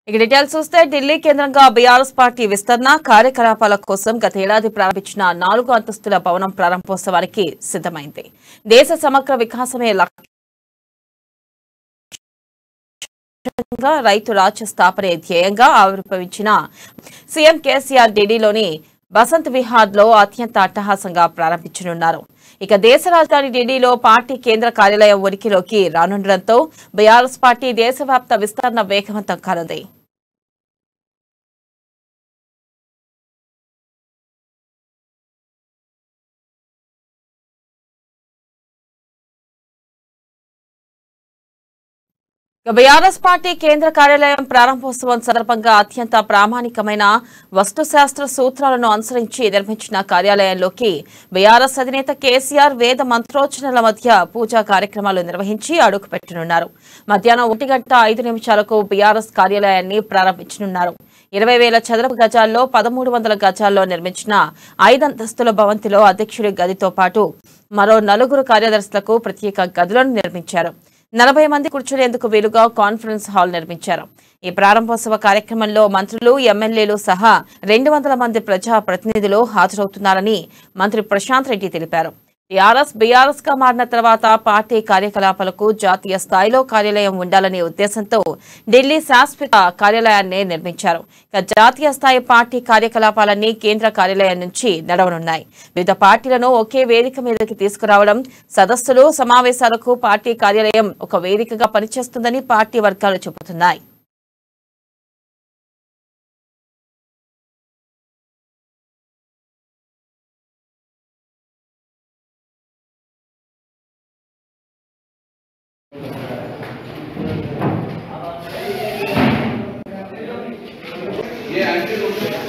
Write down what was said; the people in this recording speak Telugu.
ఇక డీటెయిల్స్ చూస్తే ఢిల్లీ కేంద్రంగా బీఆర్ఎస్ పార్టీ విస్తరణ కార్యకలాపాల కోసం గత ఏడాది ప్రారంభించిన 4 అంతస్తుల భవనం ప్రారంభోత్సవానికి సిద్ధమైంది. దేశ సమగ్ర వికాసమే లక్ష్యంగా రైతు రాజ్య స్థాపనే ధ్యేయంగా ఆవిర్భవించిన సీఎం కేసీఆర్ ఢిల్లీలోని బసంత్ విహార్ లో అత్యంత అట్టహాసంగా ప్రారంభించనున్నారు. ఇక దేశ రాజధాని ఢిల్లీలో పార్టీ కేంద్ర కార్యాలయం ఉనికిలోకి రానుండడంతో బీఆర్ఎస్ పార్టీ దేశవ్యాప్త విస్తరణ వేగవంతం కానుంది. బీఆర్ఎస్ పార్టీ కేంద్ర కార్యాలయం ప్రారంభోత్సవం సందర్భంగా అత్యంత ప్రామాణికమైన వస్తుశాస్త్ర సూత్రాలను అనుసరించి నిర్మించిన కార్యాలయంలోకి బీఆర్ఎస్ అధినేత కేసీఆర్ వేద మంత్రోచ్చరణల మధ్య పూజా కార్యక్రమాలు నిర్వహించి అడుగుపెట్టనున్నారు. మధ్యాహ్నం 1:05 బీఆర్ఎస్ కార్యాలయాన్ని ప్రారంభించనున్నారు. 20,000 చదరపు గజాల్లో 1,300 గజాల్లో నిర్మించిన 5 అంతస్తుల భవంతిలో అధ్యక్షుడి గదితో పాటు మరో 4 కార్యదర్శులకు ప్రత్యేక గదులను నిర్మించారు. 40 మంది కూర్చునేందుకు వీలుగా కాన్ఫరెన్స్ హాల్ నిర్మించారు. ఈ ప్రారంభోత్సవ కార్యక్రమంలో మంత్రులు, ఎమ్మెల్యేలు సహా 200 మంది ప్రజా ప్రతినిధులు హాజరవుతున్నారని మంత్రి ప్రశాంత్ రెడ్డి తెలిపారు. బీఆర్ఎస్ గా మారిన తర్వాత పార్టీ కార్యకలాపాలకు జాతీయ స్థాయిలో కార్యాలయం ఉండాలనే ఉద్దేశంతో ఢిల్లీ శాశ్వత కార్యాలయాన్ని నిర్మించారు. జాతీయ స్థాయి పార్టీ కార్యకలాపాలన్నీ కేంద్ర కార్యాలయం నుంచి నడవనున్నాయి. వివిధ పార్టీలను ఒకే వేదిక మీదకి తీసుకురావడం, సదస్సులు, సమావేశాలకు పార్టీ కార్యాలయం ఒక వేదికగా పనిచేస్తుందని పార్టీ వర్గాలు చెబుతున్నాయి. ये